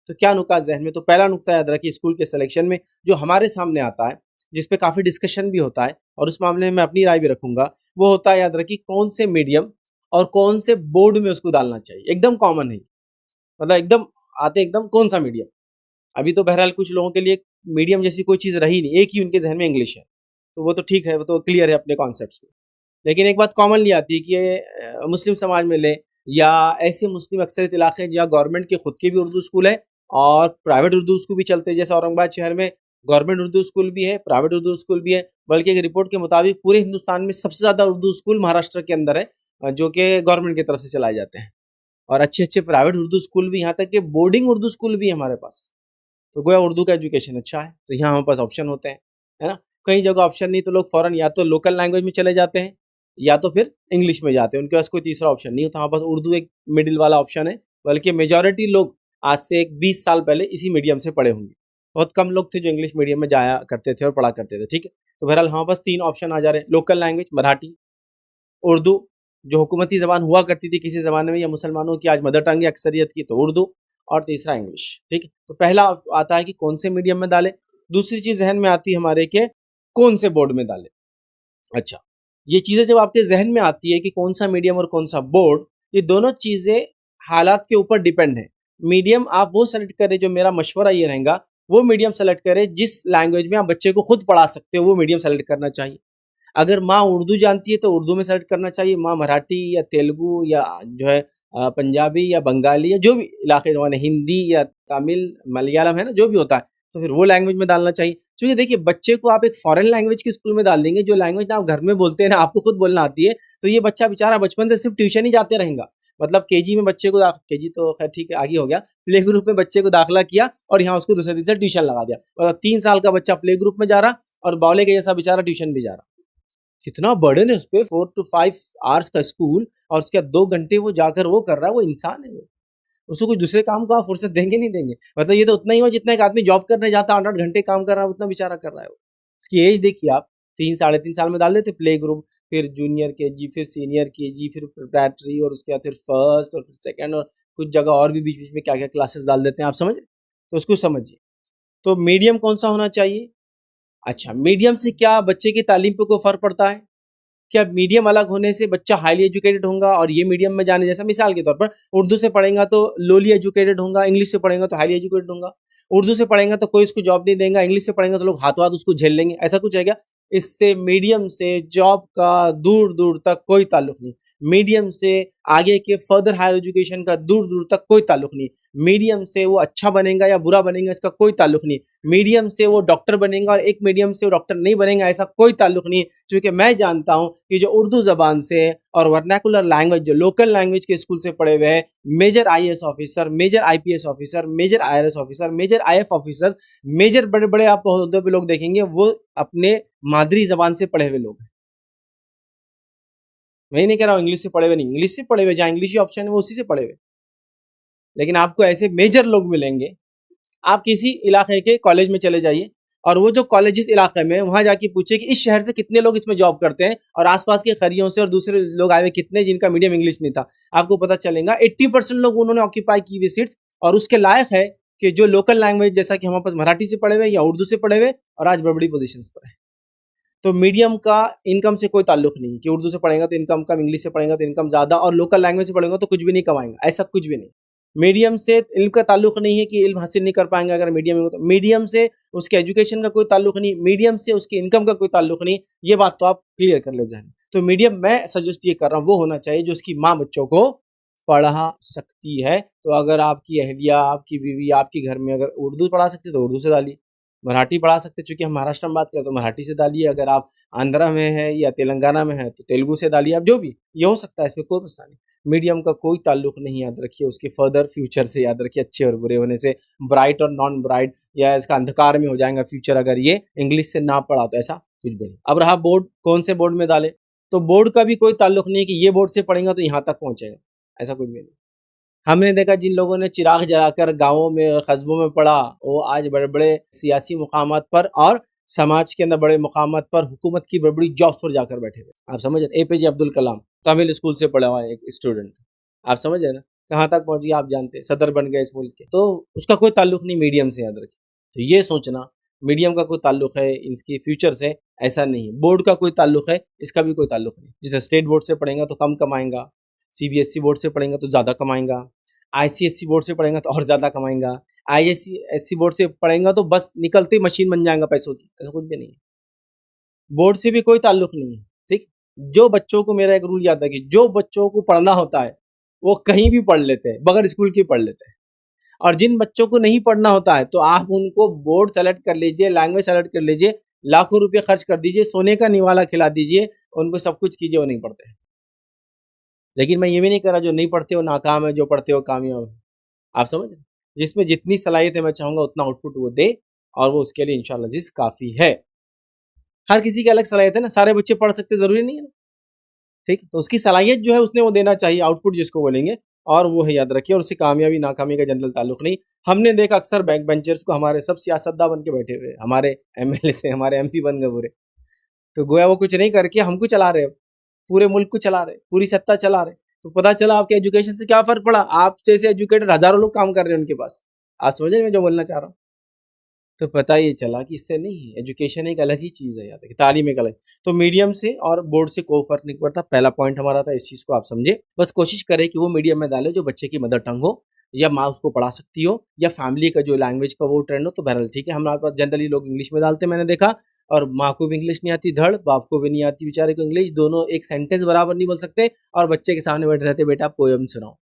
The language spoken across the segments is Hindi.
तो क्या नुकात जहन में, तो पहला नुकता याद रखिए स्कूल के सिलेक्शन में जो हमारे सामने आता है, जिस पे काफ़ी डिस्कशन भी होता है और उस मामले में मैं अपनी राय भी रखूंगा, वो होता है याद रखिए कौन से मीडियम और कौन से बोर्ड में उसको डालना चाहिए। एकदम कॉमन है, मतलब एकदम आते एकदम कौन सा मीडियम। अभी तो बहरहाल कुछ लोगों के लिए मीडियम जैसी कोई चीज़ रही नहीं, एक ही उनके जहन में इंग्लिश है, तो वो तो ठीक है, वो तो क्लियर है अपने कॉन्सेप्ट में। लेकिन एक बात कॉमनली आती है कि मुस्लिम समाज में ले या ऐसे मुस्लिम अक्सरियत इलाके जहाँ गवर्नमेंट के खुद के भी उर्दू स्कूल है और प्राइवेट उर्दू स्कूल भी चलते हैं, जैसे औरंगाबाद शहर में गवर्नमेंट उर्दू स्कूल भी है, प्राइवेट उर्दू स्कूल भी है, बल्कि एक रिपोर्ट के मुताबिक पूरे हिंदुस्तान में सबसे ज़्यादा उर्दू स्कूल महाराष्ट्र के अंदर है, जो कि गवर्नमेंट की तरफ से चलाए जाते हैं। और अच्छे अच्छे प्राइवेट उर्दू स्कूल भी, यहाँ तक कि बोर्डिंग उर्दू स्कूल भी है हमारे पास। तो गोया उर्दू का एजुकेशन अच्छा है, तो यहाँ हमारे पास ऑप्शन होते हैं, है ना। कई जगह ऑप्शन नहीं तो लोग फ़ौरन या तो लोकल लैंग्वेज में चले जाते हैं या तो फिर इंग्लिश में जाते हैं, उनके पास कोई तीसरा ऑप्शन नहीं होता। हमारे पास उर्दू एक मिडिल वाला ऑप्शन है, बल्कि मेजॉरिटी लोग आज से एक 20 साल पहले इसी मीडियम से पढ़े होंगे। बहुत कम लोग थे जो इंग्लिश मीडियम में जाया करते थे और पढ़ा करते थे, ठीक है। तो बहरहाल हमारे पास 3 ऑप्शन आ जा रहे हैं, लोकल लैंग्वेज मराठी, उर्दू जो हुकूमती ज़बान हुआ करती थी किसी ज़माने में, या मुसलमानों की आज मदर टंग है अक्सरियत की, तो उर्दू, और तीसरा इंग्लिश, ठीक है। तो पहला आता है कि कौन से मीडियम में डालें। दूसरी चीज़ जहन में आती है हमारे के कौन से बोर्ड में डालें। अच्छा, ये चीज़ें जब आपके जहन में आती है कि कौन सा मीडियम और कौन सा बोर्ड, ये दोनों चीज़ें हालात के ऊपर डिपेंड है। मीडियम आप वो सेलेक्ट करें, जो मेरा मशवरा ये रहेगा वो मीडियम सेलेक्ट करें जिस लैंग्वेज में आप बच्चे को खुद पढ़ा सकते हो, वो मीडियम सेलेक्ट करना चाहिए। अगर माँ उर्दू जानती है तो उर्दू में सेलेक्ट करना चाहिए, माँ मराठी या तेलुगु या जो है पंजाबी या बंगाली या जो भी इलाके जो है, हिंदी या तमिल मलयालम है ना, जो भी होता है, तो फिर वो लैंग्वेज में डालना चाहिए। क्योंकि देखिए बच्चे को आप एक फॉरेन लैंग्वेज के स्कूल में डाल देंगे, जो लैंग्वेज ना आप घर में बोलते हैं ना आपको खुद बोलना आती है, तो ये बच्चा बेचारा बचपन से सिर्फ ट्यूशन ही जाते रहेगा। मतलब केजी में बच्चे को, केजी तो खैर ठीक है आगे हो गया, प्ले ग्रुप में बच्चे को दाखिला किया और यहाँ उसको दूसरे दिन से ट्यूशन लगा दिया। मतलब 3 साल का बच्चा प्ले ग्रुप में जा रहा और बौले के जैसा बेचारा ट्यूशन भी जा रहा। कितना बर्डन है उस पे, 4 to 5 आवर्स का स्कूल और उसके बाद 2 घंटे वो जाकर वो कर रहा है, वो इंसान है वो। उसको कुछ दूसरे काम का फुर्सत देंगे नहीं देंगे। मतलब ये तो उतना ही हुआ जितना एक आदमी जॉब करने जाता है, 8-8 घंटे काम कर रहा है, उतना बेचारा कर रहा है वो। इसकी एज देखिए आप, 3 साढ़े 3 साल में डाल देते प्ले ग्रुप, फिर जूनियर केजी, फिर सीनियर केजी, फिर प्रिपरेटरी और उसके बाद फिर फर्स्ट और फिर सेकंड और कुछ जगह और भी बीच-बीच में क्या-क्या क्लासेस डाल देते हैं, आप समझ रहे? तो उसको समझिए। तो मीडियम कौन-सा होना चाहिए? अच्छा, मीडियम से क्या बच्चे की तालीम पे कोई फ़र्क पड़ता है? क्या मीडियम अलग होने से बच्चा हाईली एजुकेटेड होगा और ये मीडियम में जाने, जैसा मिसाल के तौर पर उर्दू से पढ़ेगा तो लोली एजुकेटेड होगा, इंग्लिश से पढ़ेगा तो हाईली एजुकेटेड होगा। उर्दू से पढ़ेगा तो कोई उसको जॉब नहीं देगा, इंग्लिश से पढ़ेगा तो लोग हाथों हाथ उसको झेल लेंगे, ऐसा कुछ है क्या? इससे मीडियम से जॉब का दूर दूर तक कोई ताल्लुक नहीं, मीडियम से आगे के फर्दर हायर एजुकेशन का दूर दूर तक कोई ताल्लुक नहीं, मीडियम से वो अच्छा बनेगा या बुरा बनेगा इसका कोई ताल्लुक नहीं, मीडियम से वो डॉक्टर बनेगा और एक मीडियम से वो डॉक्टर नहीं बनेगा ऐसा कोई ताल्लुक नहीं। क्योंकि मैं जानता हूँ कि जो उर्दू ज़बान से और वर्नाकुलर लैंग्वेज जो लोकल लैंग्वेज के स्कूल से पढ़े हुए हैं, major IAS officer, major IPS officer, major IRS officer, major IF officer, major बड़े बड़े आप ओहदे पे लोग देखेंगे वो अपने मादरी ज़बान से पढ़े हुए लोग हैं। मैं नहीं कह रहा हूँ इंग्लिश से पढ़े हुए नहीं, इंग्लिश से पढ़े हुए, जहाँ इंग्लिश ही ऑप्शन है वो उसी से पढ़े हुए। लेकिन आपको ऐसे मेजर लोग मिलेंगे, आप किसी इलाके के कॉलेज में चले जाइए और वो जो कॉलेज जिस इलाके में वहां जाके पूछे कि इस शहर से कितने लोग इसमें जॉब करते हैं और आसपास के करियों से और दूसरे लोग आए हुए कितने जिनका मीडियम इंग्लिश नहीं था, आपको पता चलेगा 80% लोग उन्होंने ऑक्यूपाई की हुई सीट्स और उसके लायक है कि जो लोकल लैंग्वेज जैसा कि हमारे पास मराठी से पढ़े हुए या उर्दू से पढ़े हुए और आज बड़ी बड़ी पोजिशन पर है। तो मीडियम का इनकम से कोई ताल्लुक नहीं कि उर्दू से पढ़ेगा तो इनकम कम, इंग्लिश से पढ़ेगा तो इनकम ज़्यादा और लोकल लैंग्वेज से पढ़ेगा तो कुछ भी नहीं कमाएंगा, ऐसा कुछ भी नहीं। मीडियम से इल्म का ताल्लुक नहीं है कि इल्म हासिल नहीं कर पाएंगे अगर मीडियम में हो, तो मीडियम से उसके एजुकेशन का कोई ताल्लुक नहीं, मीडियम से उसकी इनकम का कोई ताल्लुक नहीं। ये बात तो आप क्लियर कर ले जाए। तो मीडियम मैं सजेस्ट ये कर रहा हूँ वो होना चाहिए जो उसकी माँ बच्चों को पढ़ा सकती है। तो अगर आपकी अहलिया, आपकी बीवी, आपके घर में अगर उर्दू पढ़ा सकती है तो उर्दू से डालिए, मराठी पढ़ा सकते, चूंकि हम महाराष्ट्र में बात करें तो मराठी से डालिए, अगर आप आंध्रा में है या तेलंगाना में है तो तेलुगु से डालिए, आप जो भी ये हो सकता है, इसमें कोई मसला नहीं। मीडियम का कोई ताल्लुक नहीं, याद रखिए उसके फर्दर फ्यूचर से, याद रखिए अच्छे और बुरे होने से, ब्राइट और नॉन ब्राइट या इसका अंधकार में हो जाएगा फ्यूचर अगर ये इंग्लिश से ना पढ़ा, तो ऐसा कुछ भी नहीं। अब रहा बोर्ड, कौन से बोर्ड में डाले, तो बोर्ड का भी कोई ताल्लुक नहीं कि ये बोर्ड से पढ़ेगा तो यहाँ तक पहुंचेगा, ऐसा कुछ भी नहीं। हमने देखा जिन लोगों ने चिराग जलाकर गाँवों में और कस्बों में पढ़ा, वो आज बड़े बड़े सियासी मुकामात पर और समाज के अंदर बड़े मुकामात पर हुकूमत की बड़ी बड़ी जॉब्स पर जाकर बैठे हुए। आप समझ रहे, एपीजे अब्दुल कलाम तमिल स्कूल से पढ़ा हुआ एक स्टूडेंट, आप समझ रहे ना, कहाँ तक पहुंच गया आप जानते हैं, सदर बन गए इस मुल्क के। तो उसका कोई ताल्लुक नहीं मीडियम से, याद रखिए। तो ये सोचना मीडियम का कोई ताल्लुक है इसकी फ्यूचर से, ऐसा नहीं है। बोर्ड का कोई ताल्लुक है, इसका भी कोई ताल्लुक नहीं। जैसे स्टेट बोर्ड से पढ़ेगा तो कम कमाएगा, सीबीएसई बोर्ड से पढ़ेगा तो ज़्यादा कमाएगा, आईसीएसई बोर्ड से पढ़ेगा तो और ज़्यादा कमाएगा, आईएससी बोर्ड से पढ़ेगा तो बस निकलते ही मशीन बन जाएगा पैसों की, ऐसा कुछ भी नहीं है। बोर्ड से भी कोई ताल्लुक नहीं है, ठीक। जो बच्चों को, मेरा एक रूल याद है कि जो बच्चों को पढ़ना होता है वो कहीं भी पढ़ लेते हैं, बगैर स्कूल के पढ़ लेते हैं। और जिन बच्चों को नहीं पढ़ना होता है तो आप उनको बोर्ड सेलेक्ट कर लीजिए, लैंग्वेज सेलेक्ट कर लीजिए, लाखों रुपए खर्च कर दीजिए, सोने का निवाला खिला दीजिए, उनको सब कुछ कीजिए, वो नहीं पढ़ते हैं। लेकिन मैं ये भी नहीं कर रहा जो नहीं पढ़ते हो नाकाम है, जो पढ़ते हो कामयाब है। आप समझ रहे हैं? जिसमें जितनी सलाहियत है मैं चाहूंगा उतना आउटपुट वो दे, और वो उसके लिए इंशाल्लाह अज़ीज़ काफ़ी है। हर किसी की अलग सलाहियत है ना, सारे बच्चे पढ़ सकते ज़रूरी नहीं है ना, ठीक। तो उसकी सलाहियत जो है उसने वो देना चाहिए, आउटपुट जिसको बोलेंगे, और वो है, याद रखिए। और उससे कामयाबी नाकामी का जनरल ताल्लुक नहीं। हमने देखा अक्सर बैक बेंचर्स को हमारे सब सियासतदान बन के बैठे हुए, हमारे एमएलए से हमारे एमपी बन गए पूरे। तो गोया वो कुछ नहीं करके हमको चला रहे, पूरे मुल्क को चला रहे, पूरी सत्ता चला रहे। तो पता चला आपके एजुकेशन से क्या फर्क पड़ा, आप जैसे एजुकेटेड हजारों लोग काम कर रहे हैं उनके पास। आप समझ रहे हैं मैं जो बोलना चाह रहा हूँ। तो पता ये चला कि इससे नहीं है, एजुकेशन एक अलग ही चीज़ है, याद है, तालीम एक अलग। तो मीडियम से और बोर्ड से कोई फर्क नहीं पड़ता। पहला पॉइंट हमारा था, इस चीज़ को आप समझे। बस कोशिश करें कि वो मीडियम में डाले जो बच्चे की मदर टंग हो, या माँ उसको पढ़ा सकती हो, या फैमिली का जो लैंग्वेज का वो ट्रेंड हो, तो बहरहाल ठीक है। हमारे पास जनरली लोग इंग्लिश में डालते हैं, मैंने देखा। और माँ को भी इंग्लिश नहीं आती धड़, बाप को भी नहीं आती बेचारे को इंग्लिश, दोनों एक सेंटेंस बराबर नहीं बोल सकते, और बच्चे के सामने बैठे रहते, बेटा आप पोयम सुनाओ।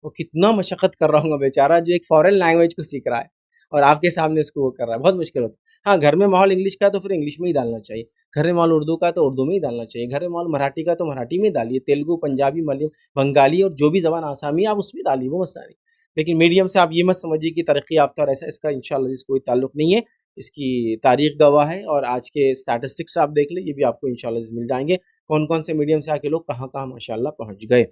वो कितना मशक्कत कर रहा हूँ बेचारा, जो एक फॉरेन लैंग्वेज को सीख रहा है, और आपके सामने उसको वो कर रहा है, बहुत मुश्किल होता है। हाँ, घर में माहौल इंग्लिश का है तो फिर इंग्लिश में ही डालना चाहिए, घर में माहौल उर्दू का है तो उर्दू में ही डालना चाहिए, घर में माहौल मराठी का है तो मराठी में ही डालिए, तेलुगु, पंजाबी, मलयालम, बंगाली और जो भी जबान आसामी आप उसमें डालिए, वो मसला नहीं। लेकिन मीडियम से आप ये मत समझिए कि तरक्की याफ्ता और ऐसा, इसका इंशाल्लाह इसका कोई ताल्लुक नहीं है। इसकी तारीख गवाह है, और आज के स्टैटिस्टिक्स आप देख ले, ये भी आपको इंशाल्लाह मिल जाएंगे, कौन कौन से मीडियम से आके लोग कहाँ कहाँ माशाल्लाह पहुँच गए।